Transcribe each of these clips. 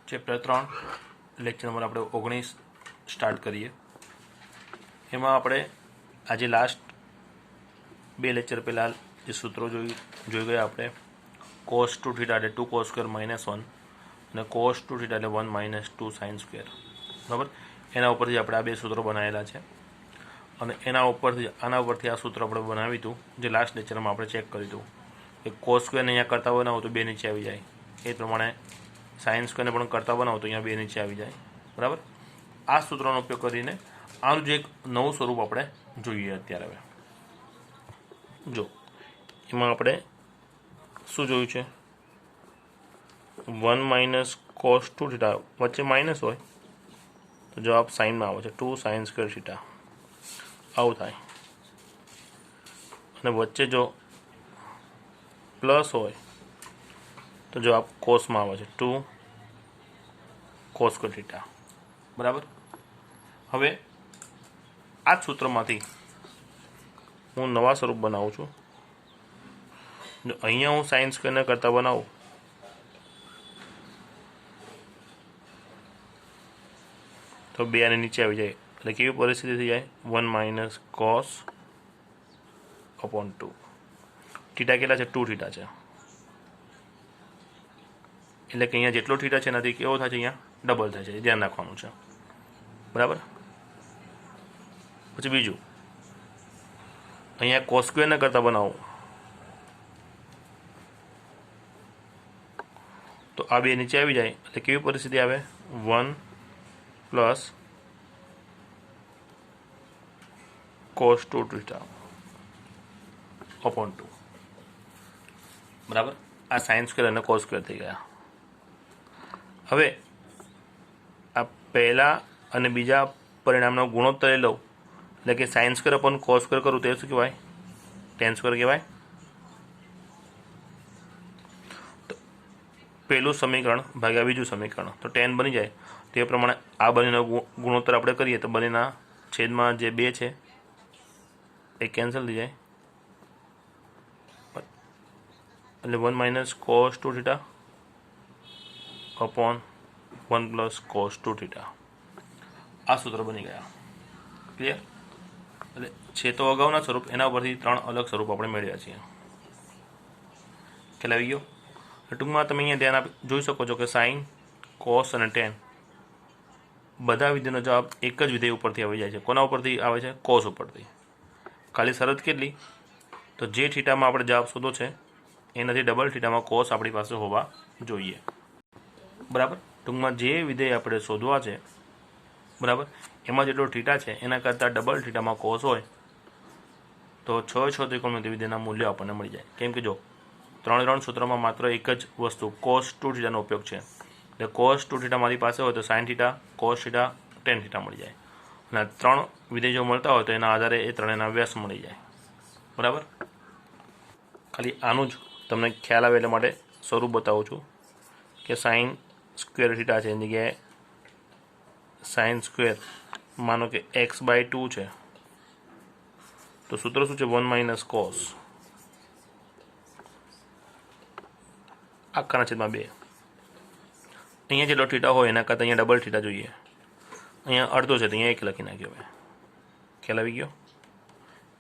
Chapter 3 lecture number આપણે 19 start કરીએ। એમાં આપણે આજે લાસ્ટ બે લેક્ચર પહેલાં જે સૂત્રો જોઈ ગયા આપણે cos 2 થીટા એટલે 2 cos સ્ક્વેર -1 અને cos 2 થીટા એટલે 1 - 2 sin સ્ક્વેર, બરાબર। એના ઉપરથી આપણે આ બે સૂત્રો બનાવેલા છે અને આના ઉપરથી આ સૂત્ર આપણે બનાવ્યું હતું જે લાસ્ટ લેક્ચરમાં આપણે ચેક કર્યું હતું કે cos સ્ક્વેરને અહીંયા કરતા બનાવો તો બે નીચે આવી જાય, એ પ્રમાણે સાઇન સ્ક્વેરને પણ કરતા બનાવો તો અહીંયા બે નીચે આવી જાય, બરાબર। આ સૂત્રનો ઉપયોગ કરીને આનું જે એક નવું સ્વરૂપ આપણે જોઈએ અત્યારે। હવે જો એમાં આપણે શું જોયું છે, 1 - cos 2 થીટા વચ્ચે માઇનસ હોય તો જવાબ સાઇનમાં આવે છે 2 sin સ્ક્વેર થીટા, આવું થાય। અને વચ્ચે જો પ્લસ હોય તો જવાબ કોસમાં આવે છે 2 cos સ્ક્વેર થીટા, બરાબર। હવે આ જ સૂત્રમાંથી હું નવા સ્વરૂપ બનાવું છું। જો અહીંયા હું સાઇન સ્ક્વેરને કરતાં બનાવું તો બે આને નીચે આવી જાય એટલે કેવી પરિસ્થિતિ થઈ જાય, 1 - cos / 2। થીટા કેટલા છે, 2 થીટા છે, એટલે કે અહીંયા જેટલો થીટા છે એનાથી કેવો થાય છે, અહીંયા ડબલ થાય છે, એ ધ્યાન રાખવાનું છે, બરાબર। પછી બીજું અહીંયા cos સ્ક્વેરને કરતાં બનાવું તો આ બે નીચે આવી જાય એટલે કેવી પરિસ્થિતિ આવે, 1 + cos 2 થીટા / 2, બરાબર। આ સાઇન સ્ક્વેર અને cos સ્ક્વેર થઈ ગયા। હવે આ પહેલા અને બીજા પરિણામનો ગુણોત્તર લઈ લઉં એટલે કે સાઇન સ્ક્વેર / cos સ્ક્વેર કરું તો શું કહેવાય, tan સ્ક્વેર કહેવાય। તો પહેલું સમીકરણ ભાગ્યા બીજું સમીકરણ તો tan બની જાય, તે પ્રમાણે આ બંનેનો ગુણોત્તર આપણે કરીએ તો બંનેના છેદમાં જે 2 છે એ કેન્સલ થઈ જાય એટલે 1 - cos 2 થીટા / 1 + cos 2 થીટા, આ સૂત્ર બની ગયા, ક્લિયર। એટલે છે તો અગાઉના સ્વરૂપ, એના ઉપરથી 3 અલગ સ્વરૂપ આપણે મેળવ્યા છીએ, ખ્યાલ આવી ગયો। ટૂંકમાં તમે અહીંયા ધ્યાન જોઈ શકો છો કે સાઇન, cos અને tan બધા વિધેયનો જવાબ એક જ વિધેય ઉપરથી આવી જાય છે। કોના ઉપરથી આવે છે, cos ઉપરથી। ખાલી શરત કેટલી, તો જે થીટામાં આપણે જવાબ શોધો છે એનાથી ડબલ થીટામાં cos આપણી પાસે હોવા જોઈએ, બરાબર। ટૂંકમાં જે વિધેય આપણે શોધવા છે, બરાબર, એમાં જેટલો થીટા છે એના કરતાં ડબલ થીટામાં cos હોય તો 6 ત્રિકોણમિતિ વિધેયના મૂલ્યો આપણને મળી જાય। કેમ કે જો 3 સૂત્રમાં માત્ર એક જ વસ્તુ cos 2 થીટાનો ઉપયોગ છે, એટલે cos 2 થીટા મારી પાસે હોય તો sin theta, cos theta, tan theta મળી જાય, અને 3 વિધેય જો મળતા હોય તો એના આધારે એ ત્રણેયના વ્યાસ મળી જાય, બરાબર। ખાલી આનું જ તમને ખ્યાલ આવે એટલા માટે સ્વરૂપ બતાવું છું કે સાઇન સ્ક્વેર થીટા છે એની જગ્યાએ સાઇન સ્ક્વેર માનો કે x/2 છે તો સૂત્ર શું છે, 1 - cos આખાના છેદમાં 2। અહીંયા જેટલો થીટા હોય એના કરતાં અહીંયા ડબલ થીટા જોઈએ, અહીંયા અડધો છે તો અહીંયા 1 લખી નાખ્યો, હવે ખ્યાલ આવી ગયો।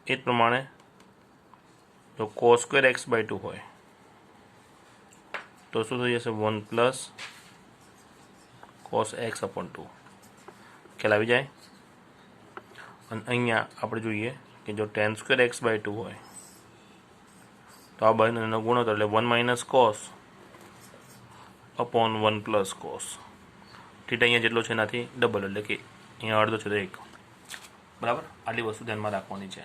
એ જ પ્રમાણે જો cos સ્ક્વેર x/2 હોય તો શું થઈ જશે, 1 + cos x / 2, ખ્યાલ આવી જાય। અને અહીંયા આપણે જોઈએ કે જો tan સ્ક્વેર x/2 હોય તો આ બંનેનો ગુણોત્તર એટલે 1 - cos / 1 + cos, થીટા અહીંયા જેટલો છે એનાથી ડબલ એટલે કે અહીંયા અડધો છે તો 1, બરાબર। આટલી વસ્તુ ધ્યાનમાં રાખવાની છે।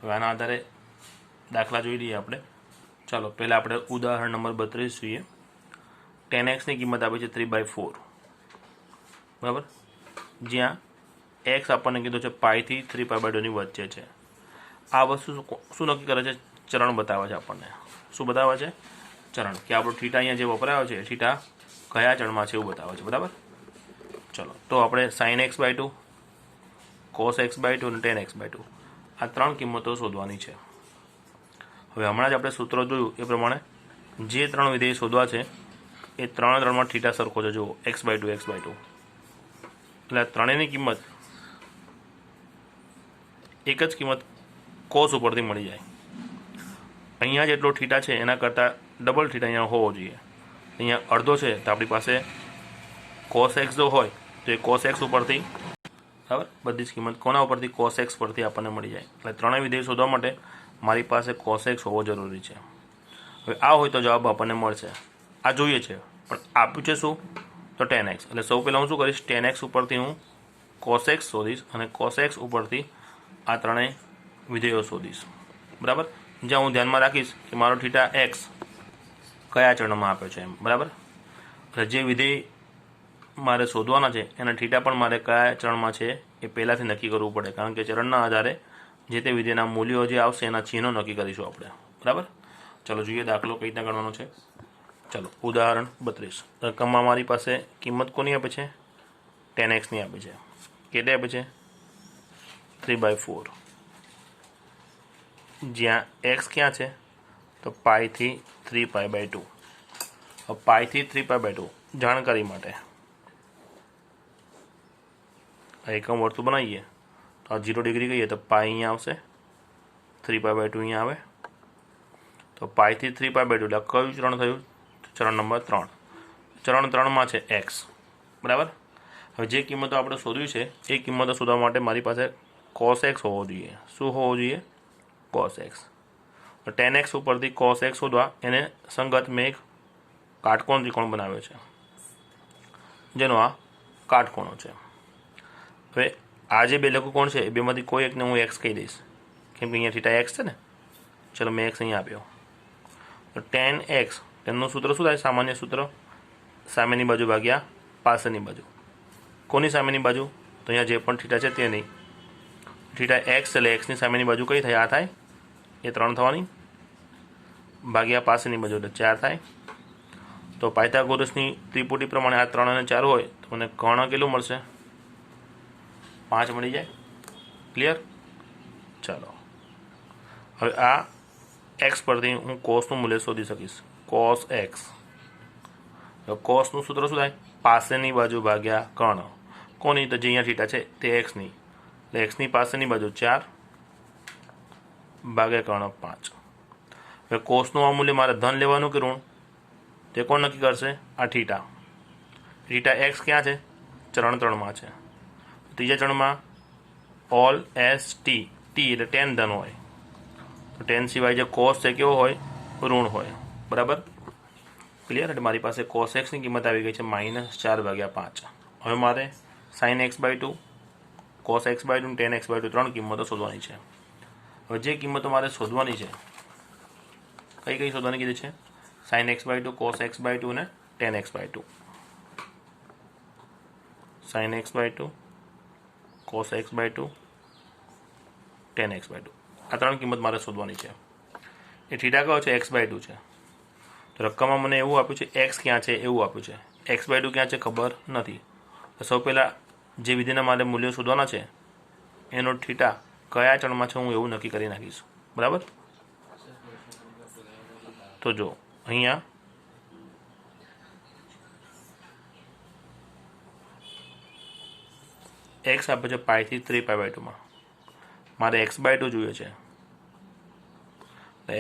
હવે આના આધારે દાખલા જોઈ લઈએ આપણે। ચાલો પહેલાં આપણે ઉદાહરણ નંબર 32 જોઈએ। tan x ની કિંમત આપી છે 3/4, બરાબર, જ્યાં x આપણને કીધું છે π થી 3π/2 ની વચ્ચે છે। આ વસ્તુ શું નક્કી કરે છે, ચરણ બતાવે છે આપણને। શું બતાવે છે, ચરણ, કે આપણો થીટા અહીંયા જે વપરાયો છે થીટા કયા ચરણમાં છે એવું બતાવે છે, બરાબર। ચલો તો આપણે sin x/2, cos x/2 અને tan x/2 આ 3 કિંમતો શોધવાની છે। હવે હમણાં જ આપણે સૂત્ર જોયું એ પ્રમાણે જે 3 વિધેય શોધવા છે એ ત્રણમાં થીટા સરખો છે, જુઓ x/2 x/2, એટલે આ ત્રણેયની કિંમત એક જ કિંમત કોસ ઉપરથી મળી જાય. અહીંયા જેટલો થીટા છે એના કરતાં ડબલ થીટા અહીંયા હોવો જોઈએ. અહીંયા અડધો છે તો આપણી પાસે કોસ એક્સ જો હોય તો એ કોસ એક્સ ઉપરથી, બરાબર, બધી જ કિંમત કોના ઉપરથી? કોસ એક્સ પરથી આપણને મળી જાય. એટલે ત્રણેય વિધેય શોધવા માટે મારી પાસે કોસ એક્સ હોવો જરૂરી છે. હવે આ હોય તો જવાબ આપણને મળશે. આ જોઈએ છે પણ આપ્યું છે શું? તો tan x. એટલે સૌ પહેલાં હું શું કરીશ? tan x ઉપરથી હું કોસ એક્સ શોધીશ અને કોસ એક્સ ઉપરથી આ ત્રણેય વિધેયો શોધીશ, બરાબર. જ્યાં હું ધ્યાનમાં રાખીશ કે મારો થીટા એક્સ કયા ચરણમાં આપ્યો છે એમ, બરાબર. એટલે જે વિધેય મારે શોધવાના છે એના થીટા પણ મારે કયા ચરણમાં છે એ પહેલાંથી નક્કી કરવું પડે, કારણ કે ચરણના આધારે જે તે વિધેયના મૂલ્યો જે આવશે એના ચિહ્નો નક્કી કરીશું આપણે, બરાબર. ચલો જોઈએ દાખલો કઈ રીતના ગણવાનો છે. ચલો ઉદાહરણ 32. રકમમાં મારી પાસે કિંમત કોની આપે છે? tan x ની આપે છે. કેટલી આપે છે? 3/4. જ્યાં x ક્યાં છે? તો પાઈ થી 3π/2. પાઈ થી 3π/2 જાણકારી માટે આ એકમ વર્તુળ બનાવીએ તો આ 0 ડિગ્રી કહીએ તો પાઈ અહીંયા આવશે, 3π/2 અહીંયા આવે. તો પાઈ થી 3π/2 એટલે કયું ચરણ થયું? ચરણ નંબર 3. ચરણ 3માં છે x, બરાબર. હવે જે કિંમતો આપણે શોધવી છે એ કિંમતો શોધવા માટે મારી પાસે cos x હોવો જોઈએ. શું હોવો જોઈએ? cos x. tan x ઉપરથી cos x શોધવા એને સંગત મેં એક કાટકોણ ત્રિકોણ બનાવ્યો છે જેનો આ કાટકોણો છે. હવે આ જે બે લઘુકોણ છે એ બેમાંથી કોઈ એકને હું x કહી દઈશ, કેમ કે અહીંયા થીટા x છે ને. ચલો મેં x અહીંયા આપ્યો. તો tan x, ટેનનું સૂત્ર શું થાય? સામાન્ય સૂત્ર સામેની બાજુ ભાગ્યા પાછળની બાજુ. કોની સામેની બાજુ? તો અહીંયા જે પણ થીટા છે તે નહીં. થીટા x એટલે xની સામેની બાજુ કઈ થાય? આ થાય, એ 3 થવાની, ભાગ્યા પાછળની બાજુ એટલે 4 થાય. તો પાયથાગોરસની ત્રિપુટી પ્રમાણે આ 3 અને 4 હોય તો મને કર્ણ કેટલું મળશે? 5 મળી જાય. ક્લિયર? ચાલો હવે આ x પરથી હું કોસનું મૂલ્ય શોધી શકીશ. cos x. તો કોસનું સૂત્ર શું થાય? પાસેની બાજુ ભાગ્યા કર્ણ. કોની? તો જે અહીંયા થીટા છે તે xની, એટલે xની પાસેની બાજુ 4 ભાગ્યા કર્ણ 5. હવે કોસનું આ મૂલ્ય મારે ધન લેવાનું કે ઋણ? તે કોણ નક્કી કરશે? આ થીટા. થીટા x ક્યાં છે? ચરણ 3માં છે. ત્રીજા ચરણમાં ઓલ એસ ટી, ટી એટલે tan ધન હોય, તો tan સિવાય જે કોસ છે કેવો હોય? ઋણ હોય, બરાબર. ક્લિયર? એટલે મારી પાસે cos x ની કિંમત આવી ગઈ છે -4/5. હવે મારે sin x/2, cos x/2, tan x/2 ત્રણ કિંમતો શોધવાની છે. હવે જે કિંમતો મારે શોધવાની છે કઈ કઈ શોધવાની કીધી છે? sin x/2, cos x/2 અને tan x/2. sin x/2, cos x/2, tan x/2 આ ત્રણ કિંમત મારે શોધવાની છે. એ થીટા કયો છે? x/2 છે. તો રકમમાં મને એવું આપ્યું છે x ક્યાં છે એવું આપ્યું છે, x/2 ક્યાં છે ખબર નથી. તો સૌ પહેલાં જે વિધિના મારે મૂલ્યો શોધવાના છે એનો થીટા કયા ચરણમાં છે હું એવું નક્કી કરી નાખીશ, બરાબર. તો જો અહીંયા x આપે છે પાઈ થી 3π/2માં, મારે x/2 જોઈએ છે.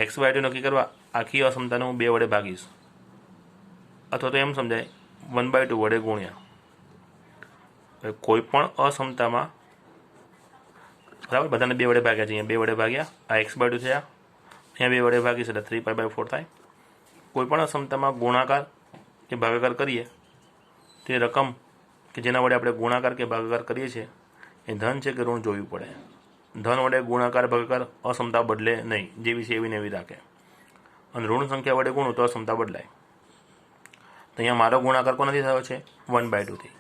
x/2 નક્કી કરવા આખી અસમતાને હું 2 વડે ભાગીશ, અથવા તો એમ સમજાય 1/2 વડે ગુણ્યા. કોઈ પણ અસમતામાં, બરાબર, બધાને 2 વડે ભાગ્યા છે. અહીંયા 2 વડે ભાગ્યા, આ x/2 થયા, અહીંયા 2 વડે ભાગીશ એટલે 3π/4 થાય. કોઈ પણ અસમતામાં ગુણાકાર કે ભાગાકાર કરીએ તે રકમ કે જેના વડે આપણે ગુણાકાર કે ભાગાકાર કરીએ છીએ એ ધન છે કે ઋણ જોવું પડે. ધન વડે ગુણાકાર ભાગાકાર અસમતા બદલે નહીં, જેવી છે એવી ને એવી રાખે, અને ઋણ સંખ્યા વડે ગુણું તો અસમતા બદલાય. તો અહીંયા મારો ગુણાકાર કોનાથી થયો છે? 1/2 થી,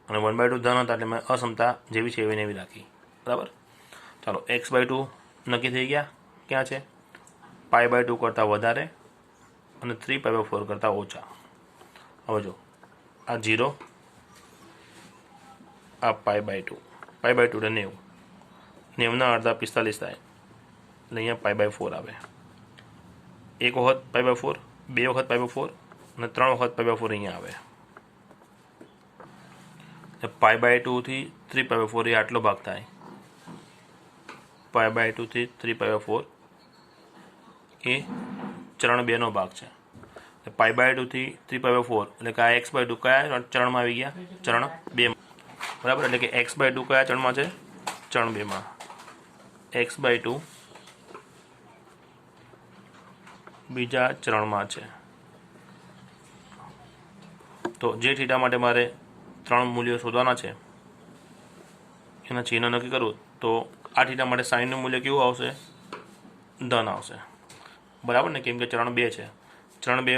અને 1/2 ધન હતા એટલે મેં અસમતા જેવી છે એવી ને એવી રાખી, બરાબર. ચાલો x/2 નક્કી થઈ ગયા. ક્યાં છે? π/2 કરતાં વધારે અને 3π/4 કરતાં ઓછા. હવે જો આ 0, આ π/2, π/2 એટલે 90, 90ના અડધા 45 થાય એટલે અહીંયા π/4 આવે. એક વખત π/4, બે વખત π/4, અને 3 વખત π/4 અહીંયા આવે. π/2 થી 3π/4 એ આટલો ભાગ થાય. π/2 થી 3π/4 એ ચરણ 2નો ભાગ છે. π/2 થી 3π/4 એટલે કે આ x/2 કયા ચરણમાં આવી ગયા? ચરણ 2. બરાબર, એટલે કે x/2 કયા ચરણમાં છે? ચરણ 2માં. x/2 બીજા ચરણમાં છે. તો જે થીટા માટે મારે 3 મૂલ્યો શોધવાના છે એના ચિહ્નો નક્કી કરું તો આ થીટા માટે સાઇનનું મૂલ્ય કેવું આવશે? ધન આવશે. બરાબર ને, કેમ કે ચરણ 2 છે. ચરણ 2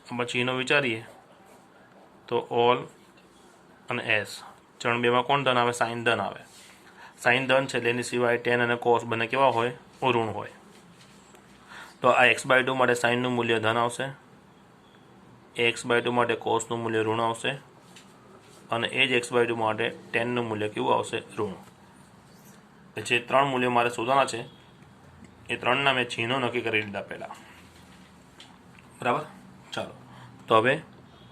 આપણે ચિહ્નો વિચારીએ તો ઓલ અને એસ. ચરણ 2માં કોણ ધન આવે? સાઇન ધન આવે. સાઇન ધન છે એટલે એની સિવાય ટેન અને કોસ બંને કેવા હોય? ઋણ હોય. તો આ x/2 માટે સાઇનનું મૂલ્ય ધન આવશે, x/2 માટે કોસનું મૂલ્ય ઋણ આવશે, અને એ જ x/2 માટે ટેનનું મૂલ્ય કેવું આવશે? ઋણ. જે 3 મૂલ્યો મારે શોધવાના છે એ 3ના મેં ચિહ્નો નક્કી કરી લીધા પહેલાં. બરાબર, ચાલો તો હવે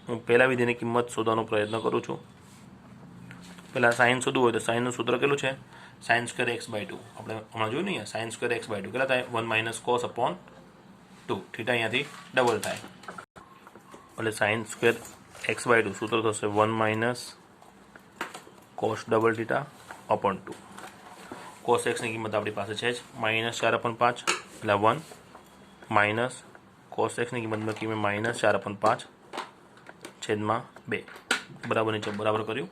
હું પહેલા વિધિની કિંમત શોધવાનો પ્રયત્ન કરું છું. પહેલાં સાઇન શોધવું હોય તો સાઇનનું સૂત્ર કેટલું છે? sin² x/2. આપણે હમણાં જોયું નહીં, sin² x/2 કેટલા થાય? 1 - cos/2. થીટા અહીંયાથી ડબલ થાય એટલે sin² x/2 સૂત્ર થશે 1 - cos double theta upon 2. cos x ની કિંમત આપણી પાસે છે જ -4/5 એટલે 1 માઇનસ cos x ની કિંમત મૂકી મેં -4/5 છેદમાં 2. બરાબર નીચે બરાબર કર્યું.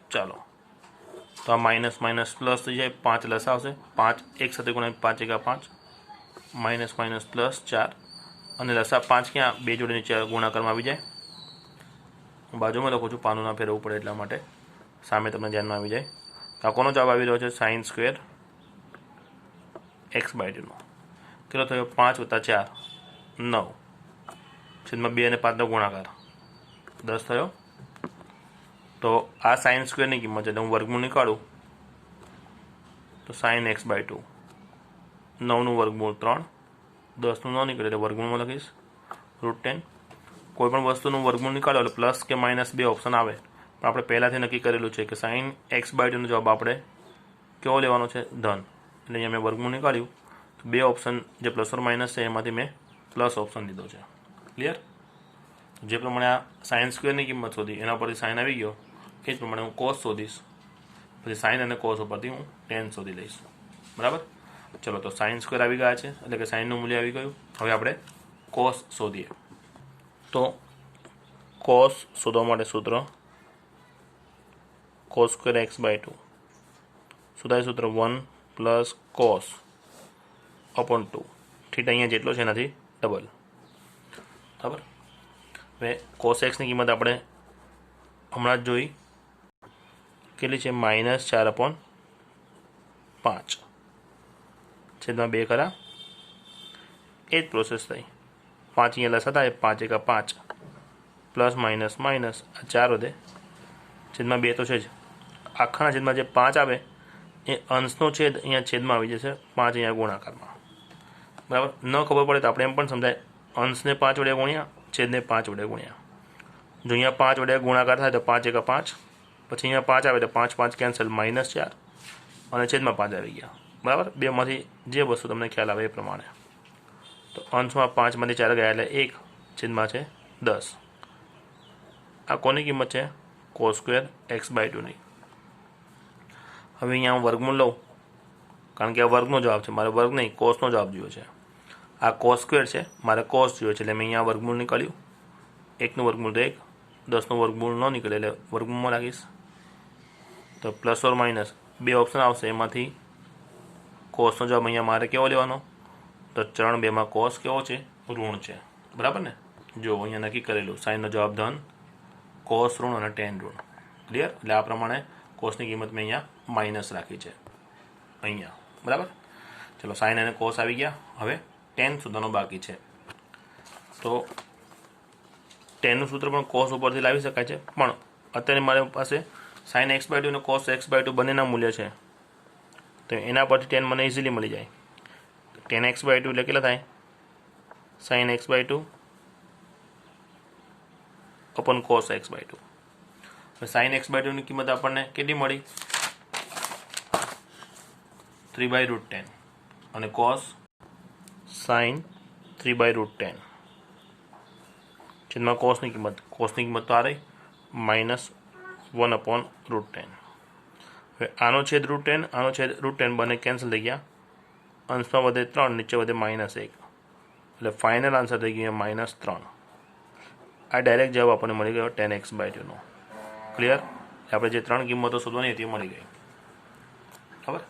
ચાલો તો આ માઇનસ માઇનસ પ્લસ થઈ જાય, 5 લસા આવશે. 5 એક સાથે ગુણાય 5 × 5 માઇનસ માઇનસ પ્લસ 4 અને લસા 5 ક્યાં? 2 જોડે નીચે ગુણાકારમાં આવી જાય. હું બાજુમાં લખું છું, પાનું ના ફેરવવું પડે એટલા માટે, સામે તમને ધ્યાનમાં આવી જાય. આ કોનો જવાબ આવી રહ્યો છે? sin² x/2 નો. કેટલો થયો? 5 + 4 9 છેદમાં 2 અને 5નો ગુણાકાર 10 થયો. તો આ sin² ની કિંમત છે એટલે હું વર્ગમૂળ નીકાળું તો sin x/2 9નું વર્ગમૂળ 3, 10નું ન નીકળે એટલે વર્ગમૂળમાં લખીશ √10. કોઈ પણ વસ્તુનું વર્ગમૂળ નીકાળો એટલે પ્લસ કે માઇનસ 2 ઓપ્શન આવે, પણ આપણે પહેલાંથી નક્કી કરેલું છે કે sin x/2 નો જવાબ આપણે કેવો લેવાનો છે? ધન. એટલે અહીંયા મેં વર્ગમૂળ નીકાળ્યું તો 2 ઓપ્શન જે પ્લસ ઓર માઇનસ છે એમાંથી મેં પ્લસ ઓપ્શન લીધો છે. ક્લિયર? જે પ્રમાણે આ sin² ની કિંમત શોધી એના પરથી સાઇન આવી ગયો એ જ પ્રમાણે હું કોસ શોધીશ, પછી સાઇન અને કોસ ઉપરથી હું ટેન શોધી લઈશ. બરાબર, ચલો તો sin² આવી ગયા છે એટલે કે સાઇનનું મૂલ્ય આવી ગયું. હવે આપણે કોસ શોધીએ. તો કોસ શોધવા માટે સૂત્ર cos² x/2 શું થાય? સૂત્ર 1 + cos અપોન 2. થીટા અહીંયા જેટલો છે એનાથી ડબલ. બરાબર, હવે cos x ની કિંમત આપણે હમણાં જ જોઈ કેટલી છે? -4/5 છેદમાં 2 ખરા. એ જ પ્રોસેસ થઈ. 5 અહીંયા લસા થાય, 5 × 5 પ્લસ માઇનસ માઇનસ 4 વધે છેદમાં 2 તો છે જ. આખાના છેદમાં જે 5 આવે એ અંશનો છેદ અહીંયા છેદમાં આવી જશે, 5 અહીંયા ગુણાકારમાં. બરાબર, ન ખબર પડે તો આપણે એમ પણ સમજાય, અંશને 5 વડે ગુણ્યા, છેદને 5 વડે ગુણ્યા. જો અહીંયા 5 વડે ગુણાકાર થાય તો 5 × 5, પછી અહીંયા 5 આવે તો 5 5 કેન્સલ, -4 અને છેદમાં 5 આવી ગયા. બરાબર, બેમાંથી જે વસ્તુ તમને ખ્યાલ આવે એ પ્રમાણે. તો અંશમાં 5માંથી 4 ગયા એટલે 1 છેદમાં છે 10. આ કોની કિંમત છે? cos² x/2 ની. હવે અહીંયા હું વર્ગમૂળ લઉં કારણ કે આ વર્ગનો જવાબ છે, મારે વર્ગ નહીં કોસનો જવાબ જોઈએ છે. આ cos² છે, મારે કોસ જોઈએ છે એટલે મેં અહીંયા વર્ગમૂળ નીકાળ્યું. 1નું વર્ગમૂળ તો 1, 10નું વર્ગમૂળ ન નીકળે એટલે વર્ગમૂળમાં રાખીશ. તો પ્લસ ઓર માઇનસ 2 ઓપ્શન આવશે, એમાંથી કોસનો જવાબ અહીંયા મારે કેવો લેવાનો? તો ચરણ 2માં કોસ કેવો છે? ઋણ છે. બરાબર ને, જો અહીંયા નક્કી કરેલું સાઇનનો જવાબ ધન, કોસ ઋણ અને ટેન ઋણ. ક્લિયર? એટલે આ પ્રમાણે કોસની કિંમત મેં અહીંયા માઇનસ રાખી છે અહીંયા. બરાબર, ચલો સાઇન અને કોસ આવી ગયા. હવે ટેન શોધવાનો બાકી છે. તો ટેનનું સૂત્ર પણ કોસ ઉપરથી લાવી શકાય છે, પણ અત્યારે મારી પાસે sin x/2 અને cos x/2 બંનેના મૂલ્ય છે તો એના પરથી ટેન મને ઇઝીલી મળી જાય. tan x/2 એટલે કેટલા થાય? sin x/2 upon cos x by 2। હવે sin x બાય 2 ની કિંમત આપણને કેટલી મળી? 3/√10 અને cos sin 3/√10 છેદમાં cosની કિંમત તો આ રહી -1/√10। હવે આનો છેદ √10 આનો છેદ √10 બંને કેન્સલ થઈ ગયા, અંશમાં વધે 3, નીચે વધે -1, એટલે ફાઇનલ આન્સર થઈ ગયો -3। આ ડાયરેક્ટ જવાબ આપણને મળી ગયો tan x બાય 2 નો। ક્લિયર? આપણે જે 3 કિંમતો શોધવાની હતી એ મળી ગઈ। ખબર?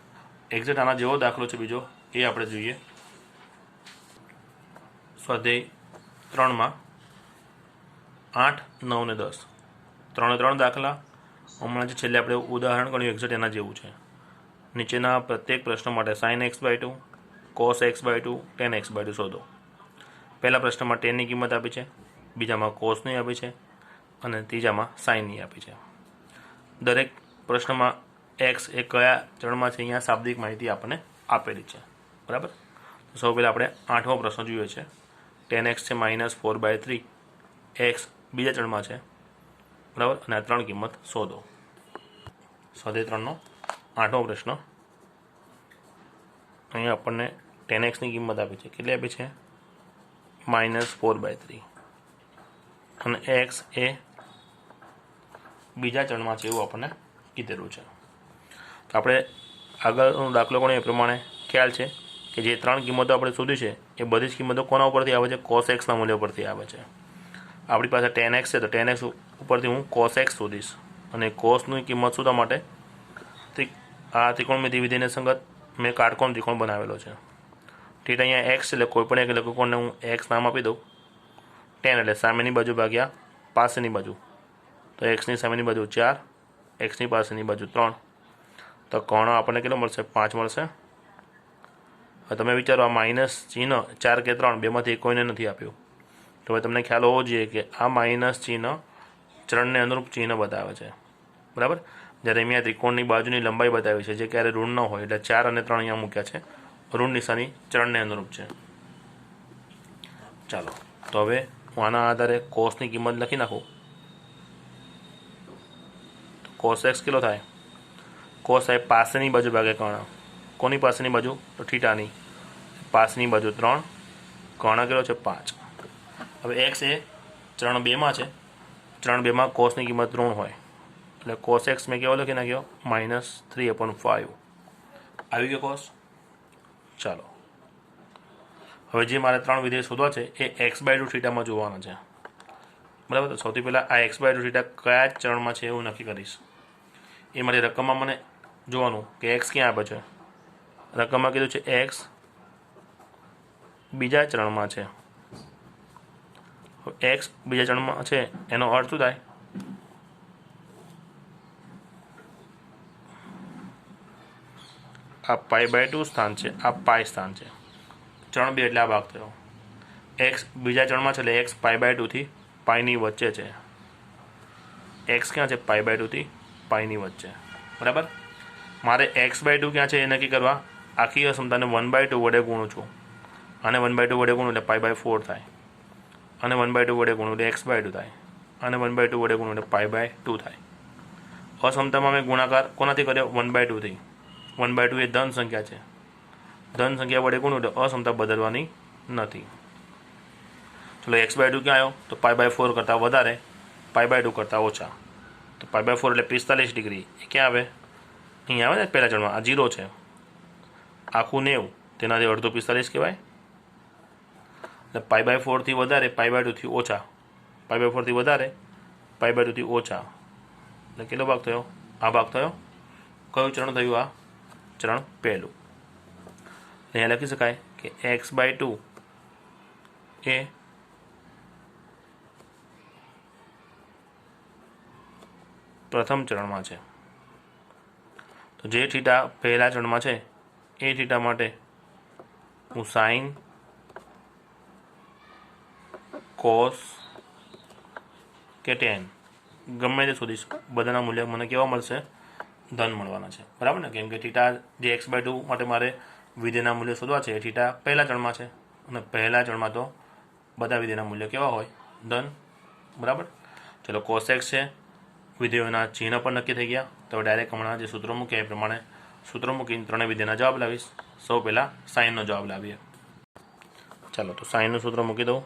એક્ઝેક્ટ આના જેવો દાખલો છે બીજો, એ આપણે જોઈએ। સ્વાધ્યાય 3માં 8, 9 ને 10 3 દાખલા। હમણાં જે છેલ્લે આપણે ઉદાહરણ ગણ્યું એક્ઝેક્ટ એના જેવું છે। નીચેના પ્રત્યેક પ્રશ્ન માટે sin x by 2, cos x by 2, tan x by 2 શોધો। પહેલા પ્રશ્નમાં tan ની કિંમત આપી છે, બીજામાં cosની આપી છે અને ત્રીજામાં સાઇનની આપી છે। દરેક પ્રશ્નમાં x એ કયા ચરણમાં છે અહીંયા શાબ્દિક માહિતી આપણને આપેલી છે, બરાબર। તો સૌ પહેલાં આપણે 8મો પ્રશ્ન જોઈએ છે। tan x છે -4/3, x બીજા ચરણમાં છે, બરાબર, અને આ 3 કિંમત શોધો। સ્વાધ્યાય 3નો 8મો પ્રશ્ન। અહીંયા આપણને tan x ની કિંમત આપી છે, કેટલી આપી છે? -4/3 અને x એ બીજા ચરણમાં છે એવું આપણને કીધેલું છે। તો આપણે આગળનો દાખલો ગણ્યો એ પ્રમાણે ખ્યાલ છે કે જે 3 કિંમતો આપણે શોધી છે એ બધી જ કિંમતો કોના ઉપરથી આવે છે? cos x ના મૂલ્ય પરથી આવે છે। આપણી પાસે tan x છે તો tan x ઉપરથી હું cos x શોધીશ, અને cosની કિંમત શોધવા માટે આ ત્રિકોણમિતિ વિધિને સંગત મેં કાટકોણ ત્રિકોણ બનાવેલો છે। ઠીક, અહીંયા x એટલે કોઈપણ એક લઘુકોણને હું x નામ આપી દઉં। tan એટલે સામેની બાજુ ભાગ્યા પાસેની બાજુ, તો xની સામેની બાજુ 4, xની પાસેની બાજુ 3, તો કર્ણ આપણને કેટલો મળશે? 5 મળશે। હવે તમે વિચારો, આ માઇનસ ચિહ્ન 4 કે 3 બેમાંથી એક કોઈને નથી આપ્યું, તો હવે તમને ખ્યાલ હોવો જોઈએ કે આ માઇનસ ચિહ્ન ચરણને અનુરૂપ ચિહ્ન બતાવે છે, બરાબર। જ્યારે અહીંયા ત્રિકોણની બાજુની લંબાઈ બતાવી છે જે ક્યારે ઋણ ન હોય, એટલે 4 અને 3 અહીંયા મૂક્યા છે, ઋણ નિશાની ચરણને અનુરૂપ છે। ચાલો, તો હવે હું આના આધારે કોસની કિંમત લખી નાખું। cos x કેટલો થાય? cos થાય પાસેની બાજુ ભાગે કર્ણ। કોની પાસેની બાજુ? તો થીટાની પાસેની બાજુ 3, કર્ણ કેટલો છે? 5। હવે x એ ચરણ 2માં છે, ચરણ 2માં cosની કિંમત ઋણ હોય, એટલે cos x મેં કેવો લખી નાખ્યો? -3/5 આવી ગયો cos। ચાલો, હવે જે મારે 3 વિધેય શોધવા છે એ x/2 થીટામાં જોવાના છે, બરાબર। તો સૌથી પહેલાં આ x/2 થીટા કયા ચરણમાં છે એવું નક્કી કરીશ। એ માટે રકમમાં મને જોવાનું કે x ક્યાં આપે છે। રકમમાં કીધું છે x બીજા ચરણમાં છે। x બીજા ચરણમાં છે એનો અર્થ શું થાય? આ π/2 સ્થાન છે, આ પાઈ સ્થાન છે, ચરણ 2 એટલે આ ભાગ થયો। x બીજા ચરણમાં છે એટલે x π/2 થી પાઈની વચ્ચે છે। x ક્યાં છે? π/2 થી પાઈની વચ્ચે, બરાબર। મારે x/2 ક્યાં છે એ નક્કી કરવા આખી અસમતાને 1/2 વડે ગુણું છું, અને 1/2 વડે ગુણું એટલે π/4 થાય, અને 1/2 વડે ગુણું એટલે x/2 થાય, અને 1/2 વડે ગુણું એટલે π/2 થાય। અસમતામાં મેં ગુણાકાર કોનાથી કર્યો? 1/2 થી। 1/2 એ ધન સંખ્યા છે, ધન સંખ્યા વડે ગુણું એટલે અસમતા બદલવાની નથી। ચલો, x/2 ક્યાં આવ્યો? તો π/4 કરતાં વધારે, π/2 કરતાં ઓછા, તો π/4 એટલે 45 ડિગ્રી। એ ક્યાં આવે? અહીંયા આવે ને પહેલા ચરણમાં, આ 0 છે, આખું 90, તેનાથી અડધું 45 કહેવાય। એટલે π/4 થી વધારે, π/2 થી ઓછા, π/4 થી વધારે, π/2 થી ઓછા, એટલે કેટલો ભાગ થયો? આ ભાગ થયો। કયું ચરણ થયું? આ ચરણ પહેલું। અહીંયા લખી શકાય કે x/2 એ પ્રથમ ચરણમાં છે। તો જે થીટા પહેલા ચરણમાં છે એ થીટા માટે હું સાઇન, કોસ કે tan ગમે તે શોધીશ, બધાના મૂલ્ય મને કેવા મળશે? ધન મળવાના છે, બરાબર ને? કેમ કે થીટા જે x/2 માટે મારે વિધેયના મૂલ્ય શોધવા છે એ થીટા પહેલા ચરણમાં છે, અને પહેલા ચરણમાં તો બધા વિધેયના મૂલ્ય કેવા હોય? ધન, બરાબર। ચલો કોસ એક્સ છે, વિધેયોના ચિહ્ન પણ નક્કી થઈ ગયા. તો ડાયરેક્ટ હમણાં જે સૂત્રો મૂક્યા એ પ્રમાણે સૂત્રો મૂકીને ત્રણેય વિધેયના જવાબ લાવીશ. સૌ પહેલાં સાઇનનો જવાબ લાવીએ. ચાલો તો સાઇનનું સૂત્ર મૂકી દઉં.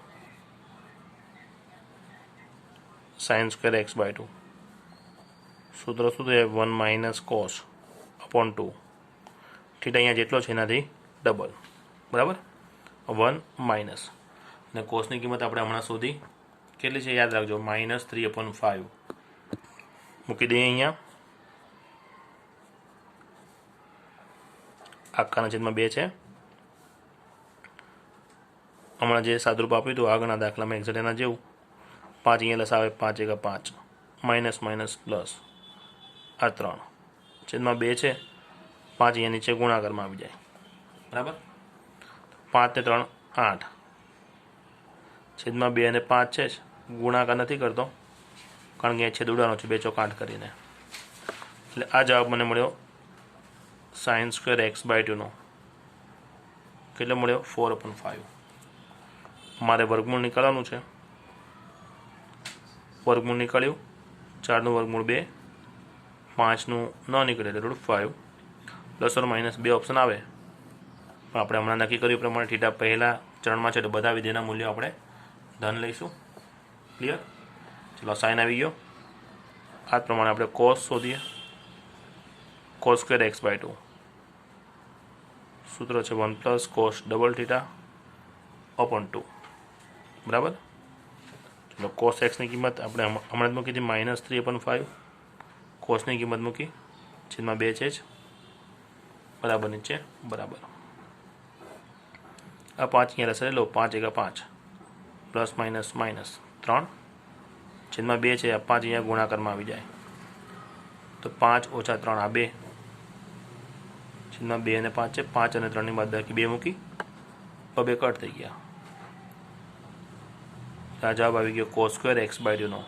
Sine square x by 2. સૂત્ર શું છે? 1 માઇનસ કોસ અપોન 2. થીટા અહીંયા જેટલો છે એનાથી ડબલ, બરાબર. 1 માઇનસ અને કોસની કિંમત આપણે હમણાં શોધી કેટલી છે યાદ રાખજો, -3/5 મૂકી દઈએ અહીંયા. આખાના છેદમાં 2 છે. હમણાં જે સાદુરૂપ આપ્યું હતું આગળના દાખલામાં એક્ઝેક્ટ એના જેવું. 5 અહીંયા લસાવે 5 × 5, માઇનસ માઇનસ પ્લસ, આ 3 છેદમાં 2 છે. 5 અહીંયા નીચે ગુણાકારમાં આવી જાય, બરાબર. 5 ને 3 8, છેદમાં 2 અને 5 છે જ, ગુણાકાર નથી કરતો કારણ કે છેદ ઉડાડવાનો છે 2 ચોક 8 કરીને. એટલે આ જવાબ મને મળ્યો સાઇન સ્ક્વેર એક્સ બાય 2 નો. કેટલો મળ્યો? 4/5. મારે વર્ગમૂળ નીકાળવાનું છે. વર્ગમૂળ નીકળ્યું. 4નું વર્ગમૂળ 2, 5નું ન નીકળે એટલે √5. પ્લસ ઓર માઇનસ 2 ઓપ્શન આવે, પણ આપણે હમણાં નક્કી કર્યું પ્રમાણે થીટા પહેલા ચરણમાં છે તો બધા વિધેયના મૂલ્યો આપણે ધન લઈશું. ક્લિયર? ચલો સાઇન આવી ગયો. આ જ પ્રમાણે આપણે કોસ શોધીએ. Cos square x by 2. સૂત્ર છે 1 + કોસ ડબલ થીટા અપોન 2, બરાબર. ચલો કોસ એક્સની કિંમત આપણે હમણાં જ મૂકી હતી -3/5. કોસની કિંમત મૂકી, છેદમાં 2 છે જ, બરાબર નીચે બરાબર. આ 5 અહીંયા લસાડે લો, 5 × 5 પ્લસ માઇનસ માઇનસ 3 છેદમાં 2 છે. આ 5 અહીંયા ગુણાકારમાં આવી જાય તો 5 - 3 આ 2 છેદમાં 2 અને 5 છે. 5 અને 3ની બાદબાકી 2 મૂકી, 2 કટ થઈ ગયા. આ જવાબ આવી ગયો કોસ સ્ક્વેર એક્સ બાય 2 નો.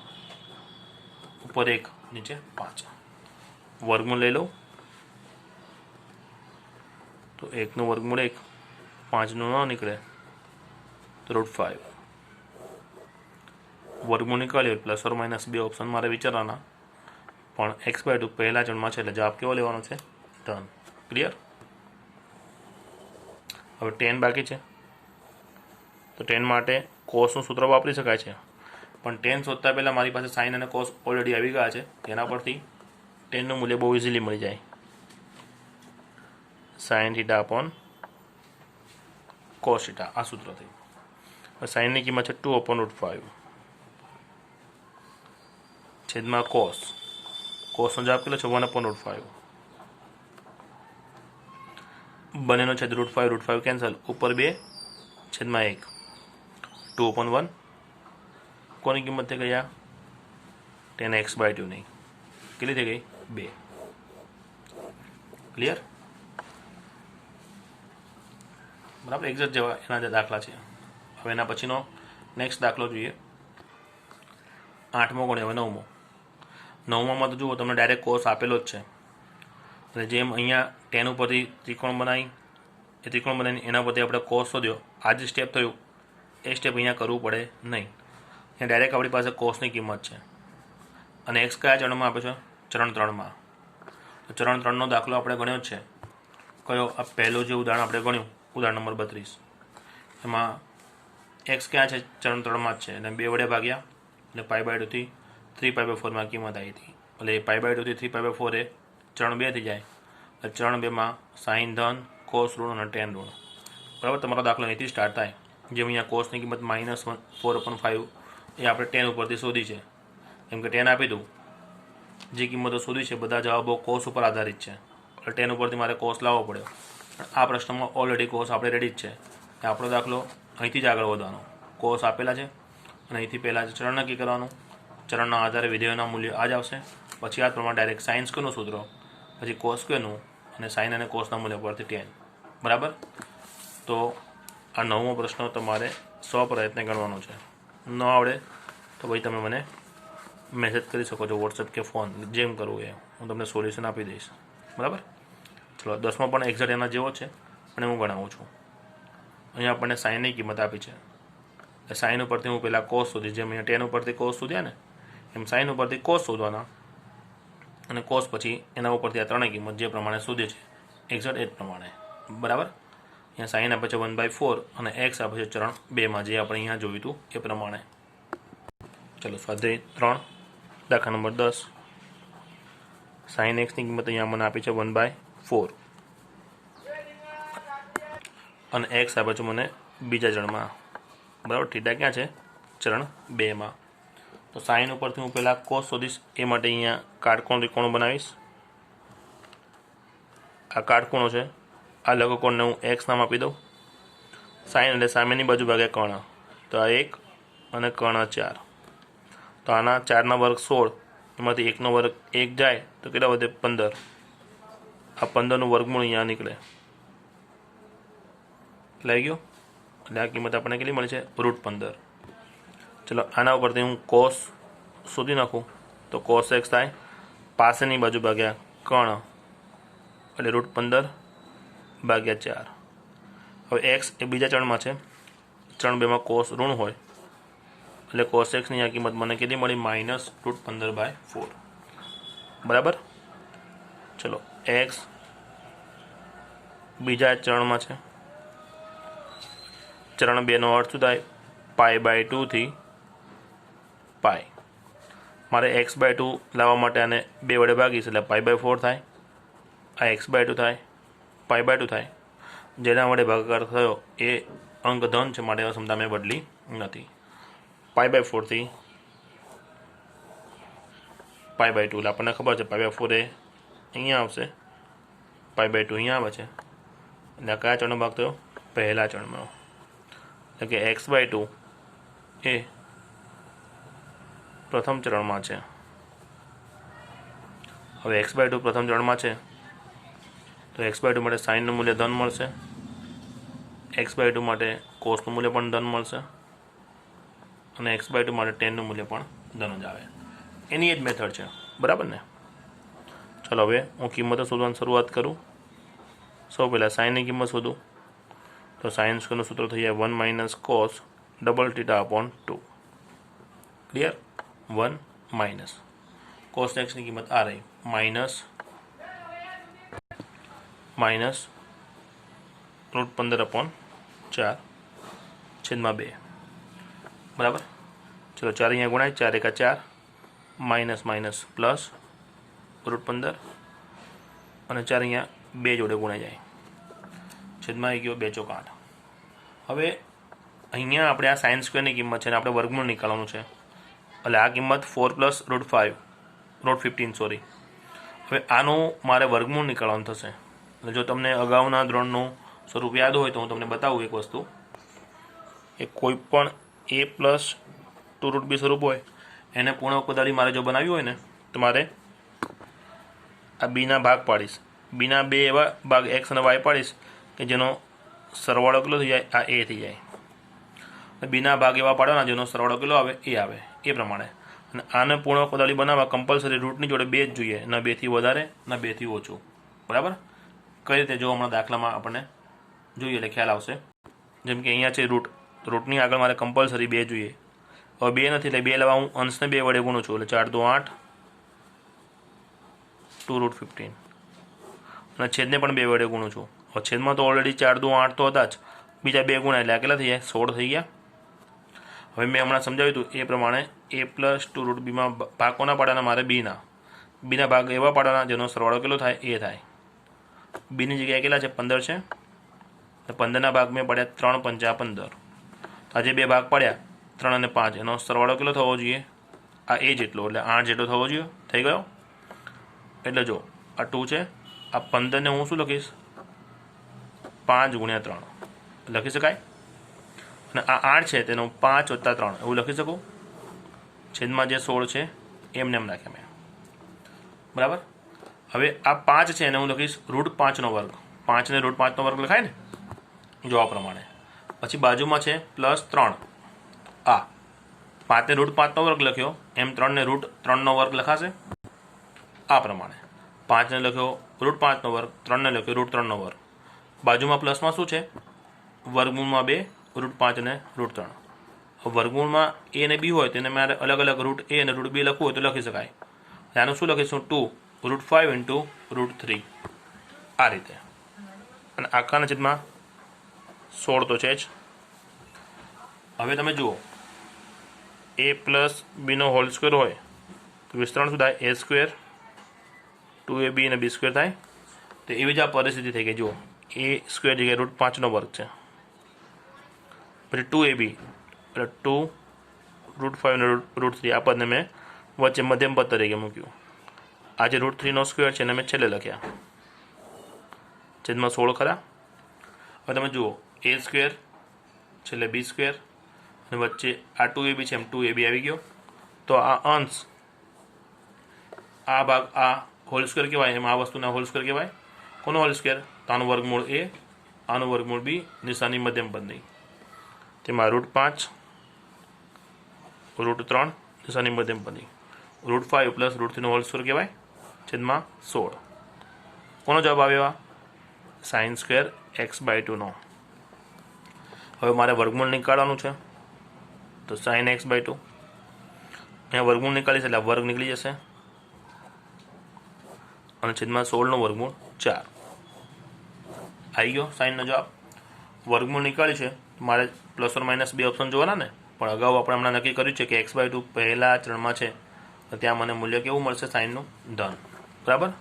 ઉપર 1 નીચે 5. વર્ગમૂળ લઈ લો તો 1નું વર્ગમૂળ 1, 5નું ન નીકળે તો √5. વર્ગમૂળ નીકળ્યો પ્લસ ઓર માઇનસ 2 ઓપ્શન મારે વિચારવાના, પણ એક્સ બાય 2 પહેલા ચરણમાં છે એટલે જવાબ કેવો લેવાનો છે? ધન. ક્લિયર? હવે tan બાકી છે તો tan માટે કોસનું સૂત્ર વાપરી શકાય છે, પણ tan શોધતા પહેલાં મારી પાસે સાઇન અને કોસ ઓલરેડી આવી ગયા છે. તેના પરથી tanનું મૂલ્ય બહુ ઇઝીલી મળી જાય. Sine theta upon cos theta, આ સૂત્રથી. સાઇનની કિંમત છે 2/√5 છેદમાં કોસ. કોસનો જવાબ કેટલો છે? 1/√5. બંનેનો છેદ √5 કેન્સલ, ઉપર 2 છેદમાં 1, 2/1. કોની કિંમત થઈ ગઈ? આ tan x બાય 2 નહીં. કેટલી થઈ ગઈ? 2. ક્લિયર? બરાબર. એક્ઝેક્ટ જેવા એના જે દાખલા છે. હવે એના પછીનો નેક્સ્ટ દાખલો જોઈએ. 8મો ગણ્યો. હવે 9મો. 9મામાં તો જુઓ તમને ડાયરેક્ટ કોસ આપેલો જ છે, અને જેમ અહીંયા tan ઉપરથી ત્રિકોણ બનાવીને એના પરથી આપણે કોસ શોધ્યો. આ જે સ્ટેપ થયું એ સ્ટેપ અહીંયા કરવું પડે નહીં. અહીંયા ડાયરેક્ટ આપણી પાસે કોસની કિંમત છે, અને એક્સ કયા ચરણમાં આપ્યો છે? ચરણ 3માં. તો ચરણ 3નો દાખલો આપણે ગણ્યો જ છે. કયો? આ પહેલું જે ઉદાહરણ આપણે ગણ્યું, ઉદાહરણ નંબર 32. એમાં એક્સ ક્યાં છે? ચરણ 3માં જ છે, અને 2 વડે ભાગ્યા એટલે π/2 થી 3π/4માં કિંમત આવી હતી. એટલે π/2 થી 3π/4 એ ચરણ 2 થઈ જાય. એટલે ચરણ 2માં સાઇન ધન, કોસ ઋણ અને tan ઋણ. બરાબર. તમારો દાખલો અહીંથી સ્ટાર્ટ થાય. જેમ અહીંયા કોસની કિંમત -4/5 એ આપણે tan ઉપરથી શોધી છે. કેમ કે tan આપી દઉં, જે કિંમતો શોધી છે બધા જવાબો કોસ ઉપર આધારિત છે, એટલે tan ઉપરથી મારે કોસ લાવવો પડ્યો. આ પ્રશ્નમાં ઓલરેડી કોસ આપણે રેડી જ છે. આપણો દાખલો અહીંથી જ આગળ વધવાનો. કોસ આપેલા છે અને અહીંથી પહેલાં ચરણ નક્કી કરવાનું. ચરણના આધારે વિધેયોના મૂલ્ય આ જ આવશે. પછી આ પ્રમાણે ડાયરેક્ટ સાઇન સ્ક્વેરનું સૂત્ર, પછી કોસ સ્ક્વેરનું, અને સાઇન અને કોસના મૂલ્ય પરથી tan. બરાબર. તો આ 9મો પ્રશ્ન તમારે 100 પ્રયત્ને ગણવાનો છે. ન આવડે તો ભાઈ તમે મને મેસેજ કરી શકો છો, વોટ્સએપ કે ફોન, જેમ કરવું એ હું તમને સોલ્યુશન આપી દઈશ. બરાબર. ચલો 10મો પણ એક્ઝેક્ટ એના જેવો છે, પણ હું ગણાવું છું. અહીંયા આપણને સાઇનની કિંમત આપી છે. સાઇન ઉપરથી હું પહેલાં કોસ શોધીશ. જેમ અહીંયા tan ઉપરથી કોસ શોધ્યા ને એમ સાઇન ઉપરથી કોસ શોધવાના અને કોસ પછી એના ઉપરથી આ ત્રણેય કિંમત જે પ્રમાણે શોધે છે એક્ઝેક્ટ એ જ પ્રમાણે, બરાબર. અહીંયા સાઇન આપે છે 1/4 અને એક્સ આપે છે ચરણ 2માં, જે આપણે અહીંયા જોયું હતું એ પ્રમાણે. ચલો સ્વાધ્યાય 3 દાખલા નંબર 10. સાઇન એક્સની કિંમત અહીંયા મને આપી છે 1/4 અને એક્સ આપે છે મને બીજા ચરણમાં, બરાબર. થીટા ક્યાં છે? ચરણ 2માં. તો સાઇન ઉપરથી હું પહેલાં કોસ શોધીશ, એ માટે અહીંયા કાટકોણ ત્રિકોણ બનાવીશ. આ કાટકોણો છે, આ લઘુકોણને હું એક્સ નામ આપી દઉં. સાઇન એટલે સામેની બાજુ ભાગે કર્ણ, તો આ 1 અને કર્ણ 4. તો આના 4 વર્ગ 16, એમાંથી 1 વર્ગ 1 જાય તો કેટલા વધે? 15. આ 15નું વર્ગમૂળ અહીંયા નીકળે, લઈ ગયો. એટલે આ કિંમત આપણને કેટલી મળી છે? √15. ચલો આના ઉપરથી હું કોસ શોધી નાખું, તો કોસ એક્સ થાય પાસેની બાજુ ભાગ્યા કર્ણ એટલે √15/4. હવે એક્સ એ બીજા ચરણમાં છે, ચરણ 2માં કોસ ઋણ હોય એટલે કોસ એક્સની આ કિંમત મને કેટલી મળી? -√15/4, બરાબર. ચલો એક્સ બીજા ચરણમાં છે, ચરણ 2નો અર્થ શું થાય? π/2 થી π. મારે x/2 લાવવા માટે આને 2 વડે ભાગીશ એટલે π/4 થાય, આ x/2 થાય, π/2 થાય. જેના વડે ભાગાકાર થયો એ અંક ધન છે, માટે અસમતા મેં બદલી નથી. π/4 થી π/2 એટલે આપણને ખબર છે π/4 એ અહીંયા આવશે, π/2 અહીંયા આવે છે. એટલે કયા ચરણનો ભાગ થયો? પહેલા ચરણમાં. એટલે કે x/2 એ પ્રથમ ચરણમાં છે. હવે x/2 પ્રથમ ચરણમાં છે તો x/2 માટે સાઇનનું મૂલ્ય ધન મળશે, x/2 માટે કોસનું મૂલ્ય પણ ધન મળશે અને x/2 માટે ટેનનું મૂલ્ય પણ ધન જ આવે. એની એ જ મેથડ છે, બરાબર ને. ચલો હવે હું કિંમતો શોધવાની શરૂઆત કરું. સૌ પહેલાં સાઇનની કિંમત શોધું, તો સાઇન સ્ક્વેરનું સૂત્ર થઈ જાય 1 - cos θ/2. ક્લિયર? 1 - cos એક્સની કિંમત આ રહી, માઇનસ √15/4 છેદમાં 2, બરાબર. ચલો 4 અહીંયા ગુણાય, 4 × 4 માઇનસ પ્લસ √15 અને 4 અહીંયા 2 જોડે ગુણાઈ જાય, છેદમાં આવી ગયો 2 ચોક 8. હવે અહીંયા આપણે આ સાઇન સ્ક્વેરની કિંમત છે ને આપણે વર્ગમૂળ નીકાળવાનું છે, એટલે આ કિંમત 4 + √15 સોરી. હવે આનું મારે વર્ગમૂળ નીકાળવાનું થશે. એટલે જો તમને અગાઉના ધોરણનું સ્વરૂપ યાદ હોય તો હું તમને બતાવું એક વસ્તુ, કે કોઈ પણ a + 2√b સ્વરૂપ હોય એને પૂર્ણ પદાવલી મારે જો બનાવ્યું હોય ને તો મારે આ બીના ભાગ પાડીશ, બીના 2 એવા ભાગ x અને y પાડીશ કે જેનો સરવાળો કેટલો થઈ જાય? આ a થઈ જાય. બીના ભાગ એવા પાડવાના જેનો સરવાળો કેટલો આવે? એ આવે, એ પ્રમાણે. અને આને પૂર્ણ પદાવલી બનાવવા કમ્પલસરી રૂટની જોડે 2 જ જોઈએ, ન 2 થી વધારે ન 2 થી ઓછું, બરાબર. કઈ રીતે? જો હમણાં દાખલામાં આપણને જોઈએ એટલે ખ્યાલ આવશે. જેમ કે અહીંયા છે રૂટની આગળ મારે કમ્પલસરી 2 જોઈએ. હવે 2 નથી એટલે 2 લેવા હું અંશને 2 વડે ગુણું છું, એટલે 4 × 2 = 8, 2√15 અને છેદને પણ 2 વડે ગુણું છું. હવે છેદમાં તો ઓલરેડી 4 × 2 = 8 તો હતા જ, બીજા 2 ગુણ્યા એટલે આ કેટલા થઈ જાય? 16 થઈ ગયા. હવે મેં હમણાં સમજાવ્યું હતું એ પ્રમાણે a + 2√bમાં ભાગ કોના પાડવાના? મારે બીના ભાગ એવા પાડવાના જેનો સરવાળો કેટલો થાય? એ થાય. બીની જગ્યાએ કેટલા છે? 15 છે, તો 15ના ભાગ મેં પાડ્યા 3 × 5 = 15. તો આજે 2 ભાગ પાડ્યા 3 અને 5, એનો સરવાળો કેટલો થવો જોઈએ? આ a જેટલો, એટલે 8 જેટલો થવો જોઈએ. થઈ ગયો? એટલે જો આ 2 છે, આ 15ને હું શું લખીશ? 5 × 3 લખી શકાય. અને આ 8 છે તેનો 5 + 3 એવું લખી શકું. છેદમાં જે 16 છે એમને એમ રાખ્યા મેં, બરાબર. હવે આ 5 છે એને હું લખીશ √5 નો વર્ગ. 5 ને √5 નો વર્ગ લખાય ને, જો આ પ્રમાણે. પછી બાજુમાં છે +3, આ 5 ને √5 નો વર્ગ લખ્યો, એમ 3 ને √3 નો વર્ગ લખાશે આ પ્રમાણે. 5 ને લખ્યો √5 નો વર્ગ, 3 ને લખ્યો √3 નો વર્ગ. બાજુમાં પ્લસમાં શું છે? વર્ગમૂળમાં 2, √5 અને √3. વર્ગમૂળમાં એ અને બી હોય તેને મારે અલગ અલગ રૂટ એ અને રૂટ બી લખવું હોય તો લખી શકાય. આનું શું લખીશું? 2√5 ઇન્ટુ √3 આ રીતે. અને આખાના છેદમાં 16 તો છે જ. હવે તમે જુઓ a plus Bino whole square હોય તો વિસ્તરણ શું થાય? a સ્ક્વેર 2ab અને b સ્ક્વેર થાય. તો એવી જ આ પરિસ્થિતિ થઈ ગઈ. જુઓ a સ્ક્વેર જગ્યાએ √5નો વર્ગ છે, પછી 2ab એટલે 2√5 અને √3 આ પદને મેં વચ્ચે મધ્યમ પદ તરીકે મૂક્યું. આ જે √3નો સ્ક્વેર છે એને મેં છેલ્લે લખ્યા, છેદમાં 16 ખરા. હવે તમે જુઓ a સ્ક્વેર છેલ્લે b સ્ક્વેર અને વચ્ચે આ 2ab છે એમ 2ab આવી ગયો. તો આ અંશ આ ભાગ આ હોલ સ્ક્વેર કહેવાય, એમ આ વસ્તુના હોલ સ્ક્વેર કહેવાય. કોનો હોલ સ્ક્વેર? તો આનું વર્ગમૂળ a, આનું વર્ગમૂળ b, નિશાની મધ્યમ પદની. તેમાં √5 √3 નિશાની મધ્યમ પદની, √5 પ્લસ √3નો હોલ સ્ક્વેર કહેવાય, છેદમાં 16. કોનો જવાબ આવ્યો? sin સ્ક્વેર x/2 નો. હવે મારે વર્ગમૂળ નીકાળવાનું છે તો sin x/2. અહીંયા વર્ગમૂળ નીકાળીશ એટલે વર્ગ નીકળી જશે અને છેદમાં 16નો વર્ગમૂળ 4 આવી ગયો સાઇનનો જવાબ. વર્ગમૂળ નીકાળી છે મારે પ્લસ ઓર માઇનસ બે ઓપ્શન જોવાના ને, પણ અગાઉ આપણે હમણાં નક્કી કર્યું છે કે x/2 પહેલા ચરણમાં છે તો ત્યાં મને મૂલ્ય કેવું મળશે? સાઇનનું ધન. બરાબર.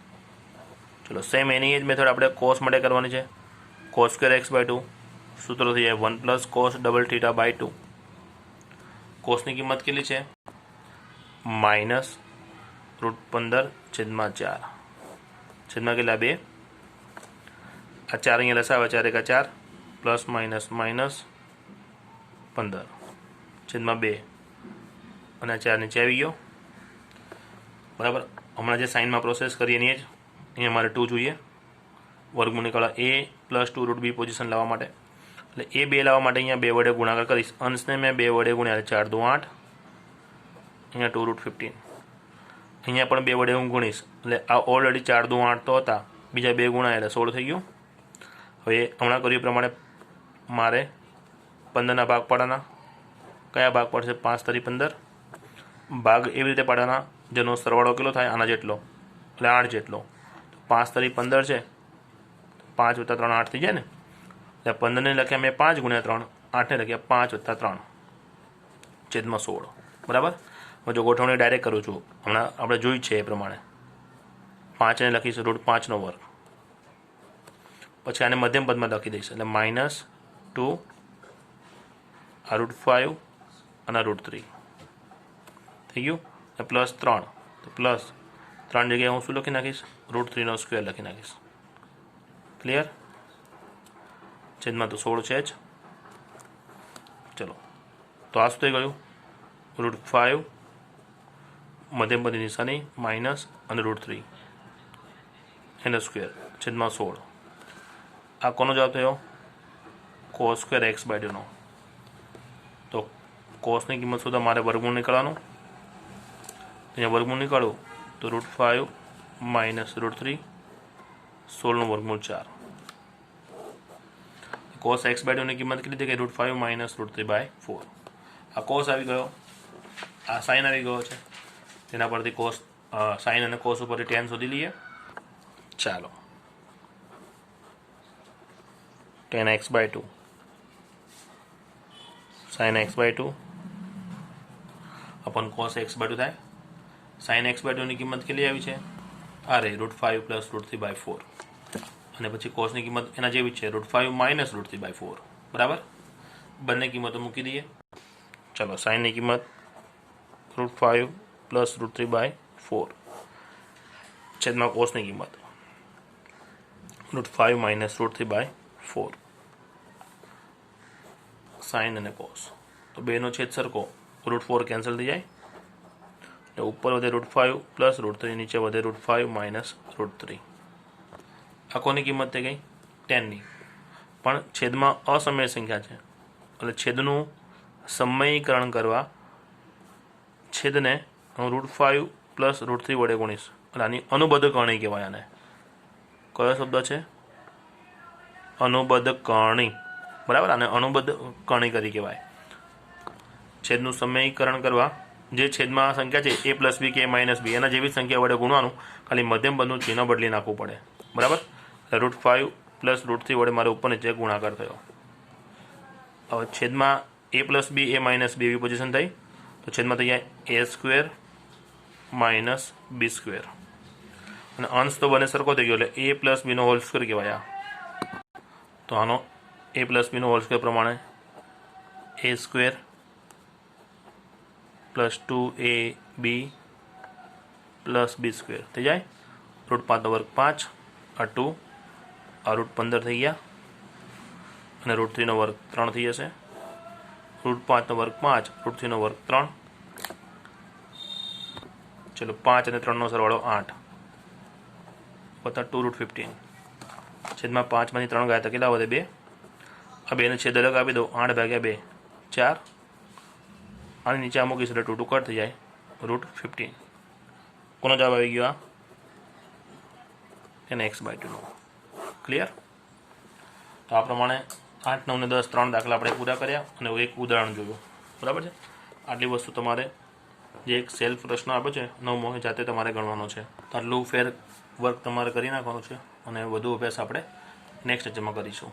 ચલો સેમ એની જ મેથડ આપણે કોસ માટે કરવાની છે. cos સ્ક્વેર x/2 સૂત્ર થઈ જાય 1 પ્લસ cos ડબલ θ/2. કોસની કિંમત કેટલી છે? -√15 છેદમાં 4 છેદમાં કેટલા? 2. આ 4 અહીંયા લસાવે, 4 × 4 પ્લસ માઇનસ માઇનસ 15 છેદમાં 2 અને 4 નીચે આવી ગયો. બરાબર. હમણાં જે સાઇનમાં પ્રોસેસ કરી એની જ અહીંયા મારે 2 જોઈએ વર્ગમૂળ નીકાળવા a પ્લસ 2√b પોઝિશન લાવવા માટે. એટલે એ 2 લાવવા માટે અહીંયા 2 વડે ગુણાકાર કરીશ. અંશને મેં 2 વડે ગુણ્યા 4 × 2 = 8, અહીંયા 2√15. અહીંયા પણ 2 વડે હું ગુણીશ એટલે આ ઓલરેડી 4 × 2 = 8 તો હતા, બીજા 2 ગુણ્યા એટલે 16 થઈ ગયું. હવે હમણાં કર્યું એ પ્રમાણે મારે 15ના ભાગ પાડવાના. કયા ભાગ પડશે? 5 × 15 ભાગ એવી રીતે પાડવાના જેનો સરવાળો કેટલો થાય? આના જેટલો, એટલે 8 જેટલો. 5 × 15 છે, 5 + 3 8 થઈ જાય ને. એટલે 15ને લખ્યા મેં 5 × 3, 8ને લખ્યા 5 + 3 છેદમાં 16. બરાબર. હું જો ગોઠવણી ડાયરેક્ટ કરું છું, હમણાં આપણે જોયું છે એ પ્રમાણે 5ને લખીશ √5નો વર્ગ, પછી આને મધ્યમ પદમાં લખી દઈશ એટલે -2 આ √5 અને √3 થઈ ગયું. +3 તો પ્લસ 3 જગ્યાએ હું શું લખી નાખીશ? √3નો સ્ક્વેર લખી નાખીશ. ક્લિયર? છેદમાં તો 16 છે જ. ચલો તો આ શું થઈ ગયું? √5 મધ્યમ પદની નિશાની માઇનસ અને √3 એનો સ્ક્વેર છેદમાં 16. આ કોનો જવાબ થયો? cos સ્ક્વેર x/2 નો. તો કોસની કિંમત શોધવા મારે વર્ગમૂળ નીકાળવાનું. અહીંયા વર્ગમૂળ નીકાળું તો √5 માઇનસ √3 16નો વર્ગમૂળ 4. cos x/2 ની કિંમત કેટલી થઈ ગઈ? √5 માઇનસ √3/4. આ cos આવી ગયો, આ સાઇન આવી ગયો છે. તેના પરથી cos સાઇન અને cos ઉપરથી tan શોધી લઈએ. ચાલો tan x/2 sin x/2 अपन cos x/2 થાય. sin x/2 ની કિંમત કેટલી આવી છે? આ રે √5 પ્લસ √3/4 અને પછી કોસની કિંમત એના જેવી છે √5 માઇનસ √3/4. બરાબર. બંને કિંમતો મૂકી દઈએ. ચલો સાઇનની કિંમત √5 પ્લસ √3/4 છેદમાં કોસની કિંમત √5 માઇનસ √3/4 સાઇન અને કોસ. તો બેનો છેદ સરખો, √4 કેન્સલ થઈ જાય એટલે ઉપર વધે √5 પ્લસ √3, નીચે વધે √5 માઇનસ √3. આ કોની કિંમત થઈ ગઈ? 10ની. પણ છેદમાં અસમય સંખ્યા છે એટલે છેદનું સમયીકરણ કરવા છેદને હું √5 પ્લસ √3 વડે ગુણીશ એટલે આની અનુબદ્ધ કરણી કહેવાય. આને કયો શબ્દ છે? અનુબદ્ધ કરણી. બરાબર. આને અનુબદ્ધ કરણી કરી કહેવાય. છેદનું સમીકરણ કરવા જે છેદમાં સંખ્યા છે a પ્લસ બી કે માઇનસ બી એના જેવી સંખ્યા વડે ગુણવાનું, ખાલી મધ્યમ પદનું ચિહ્ન બદલી નાખવું પડે, બરાબર. √5 પ્લસ √3 વડે મારે ઉપર નીચે ગુણાકાર થયો. હવે છેદમાં a plus B A minus B એવી પોઝિશન થઈ, તો છેદમાં થઈ જાય a² માઇનસ b², અને અંશ તો બને સરખો થઈ ગયો એટલે a plus Bino whole square કહેવાય. તો આનો a plus Bino whole square પ્રમાણે a² plus 2ab plus b² થઈ જાય. √5 નો વર્ગ 5, આ 2, આ √15 થઈ ગયા, અને √3 નો વર્ગ 3 થઈ જશે. √5 નો વર્ગ 5, √3 નો વર્ગ 3, ચલો 5 અને 3 નો સરવાળો 8 વત્તા 2√15. છેદમાં 5 માંથી 3 ગયા તો કેટલા વધે? 2. આ 2 ને છેદ અલગ આપી દો, 8 ભાગ્યા 2 4, આની નીચે આ મૂકીશ એટલે 2 કટ થઈ જાય, √15. કોનો જવાબ આવી ગયો? એને x/2 નો. ક્લિયર? તો આ પ્રમાણે 8, 9 ને 10 3 દાખલા આપણે પૂરા કર્યા અને એક ઉદાહરણ જોયું, બરાબર છે. આટલી વસ્તુ તમારે જે એક સેલ્ફ પ્રશ્ન આપ્યો છે 9મો, જાતે તમારે ગણવાનો છે. તો આટલું ફેર વર્ક તમારે કરી નાખવાનું છે, અને વધુ અભ્યાસ આપણે નેક્સ્ટ લેક્ચરમાં કરીશું.